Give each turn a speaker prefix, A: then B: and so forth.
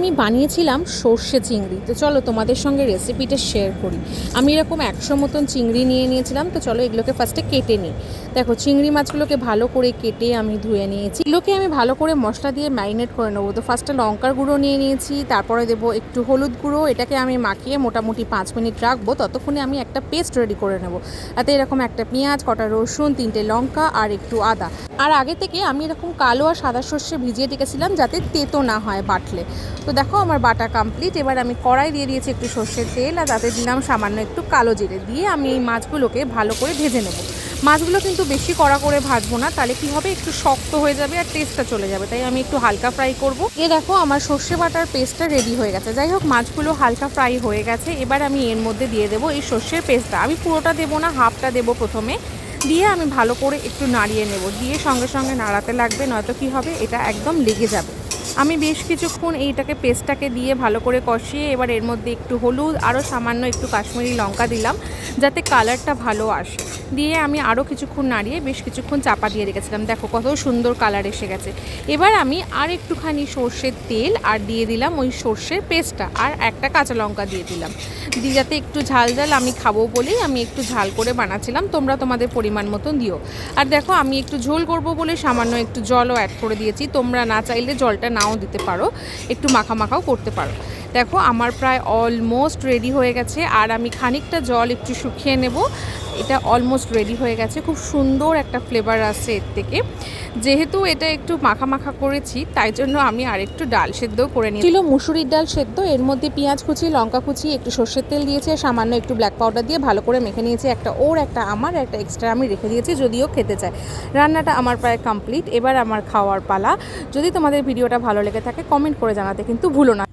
A: আমি বানিয়েছিলাম সর্ষে চিংড়ি। তো চলো তোমাদের সঙ্গে রেসিপিটা শেয়ার করি। আমি এরকম 100 মতন চিংড়ি নিয়ে নিয়েছিলাম। তো চলো এগুলোকে ফার্স্টে কেটে নিই। দেখো চিংড়ি মাছগুলোকে ভালো করে কেটে আমি ধুয়ে নিয়েছি। এগুলোকে আমি ভালো করে মশলা দিয়ে ম্যারিনেট করে নেবো। তো ফার্স্টে লঙ্কার গুঁড়ো নিয়ে নিয়েছি, তারপরে দেবো একটু হলুদ গুঁড়ো। এটাকে আমি মাখিয়ে মোটামুটি 5 মিনিট রাখবো। ততক্ষণে আমি একটা পেস্ট রেডি করে নেবো। তাতে এরকম একটা পেঁয়াজ, কটা রসুন, 3টে লঙ্কা আর একটু আদা। আর আগে থেকে আমি এরকম কালো আর সাদা সর্ষে ভিজিয়ে রেখেছিলাম যাতে তেতো না হয় বাটলে। তো দেখো আমার বাটা কমপ্লিট। এবার আমি কড়াই দিয়ে দিয়েছি একটু সর্ষের তেল, আর তাতে দিলাম সামান্য একটু কালো জিরে। দিয়ে আমি এই মাছগুলোকে ভালো করে ভেজে নেব। মাছগুলো কিন্তু বেশি কড়া করে ভাজবো না, তাহলে কি হবে, একটু শক্ত হয়ে যাবে আর টেস্টটা চলে যাবে। তাই আমি একটু হালকা ফ্রাই করব। দেখো আমার সর্ষে বাটার পেস্টটা রেডি হয়ে গেছে। যাই হোক, মাছগুলো হালকা ফ্রাই হয়ে গেছে। এবার আমি এর মধ্যে দিয়ে দেবো এই সর্ষের পেস্টটা। আমি পুরোটা দেবো না, হাফটা দেবো প্রথমে। দিয়ে আমি ভালো করে একটু নাড়িয়ে নেব। দিয়ে সঙ্গে সঙ্গে নাড়াতে লাগবে, নয়তো কি হবে, এটা একদম লেগে যাবে। আমি বেশ কিছুক্ষণ এইটাকে পেস্টটাকে দিয়ে ভালো করে কষিয়ে এবার এর মধ্যে একটু হলুদ, আরও সামান্য একটু কাশ্মীরি লঙ্কা দিলাম যাতে কালারটা ভালো আসে। দিয়ে আমি আরও কিছুক্ষণ নাড়িয়ে বেশ কিছুক্ষণ চাপা দিয়ে রেখেছিলাম। দেখো কত সুন্দর কালার এসে গেছে। এবার আমি আর একটুখানি সর্ষের তেল আর দিয়ে দিলাম ওই সর্ষের পেস্টটা, আর একটা কাঁচা লঙ্কা দিয়ে দিলাম। দিয়ে যাতে একটু ঝাল ঝাল, আমি খাবো বলেই আমি একটু ঝাল করে বানাচ্ছিলাম, তোমরা তোমাদের পরিমাণ মতন দিও। আর দেখো আমি একটু ঝোল করব বলে সামান্য একটু জলও অ্যাড করে দিয়েছি। তোমরা না চাইলে জলটা নাও দিতে পারো, একটু মাখা মাখাও করতে পারো। দেখো আমার প্রায় অলমোস্ট রেডি হয়ে গেছে। আর আমি খানিকটা জল একটু শুকিয়ে নেব। এটা অলমোস্ট রেডি হয়ে গেছে। খুব সুন্দর একটা ফ্লেভার আসছে এর থেকে। যেহেতু এটা একটু মাখা মাখা করেছি, তাই জন্য আমি আরেকটু ডাল সেদ্ধও করে নিয়েছি। ছিল মুসুরির ডাল সেদ্ধ। এর মধ্যে পেঁয়াজ কুচি, লঙ্কা কুচি, একটু সর্ষের তেল দিয়েছি, আর সামান্য একটু ব্ল্যাক পাউডার দিয়ে ভালো করে মেখে নিয়েছি। একটা ওর, একটা আমার, একটা এক্সট্রা আমি রেখে দিয়েছি যদিও খেতে চায়। রান্নাটা আমার প্রায় কমপ্লিট। এবার আমার খাওয়ার পালা। যদি তোমাদের ভিডিওটা ভালো লেগে থাকে কমেন্ট করে জানাতে কিন্তু ভুলো না।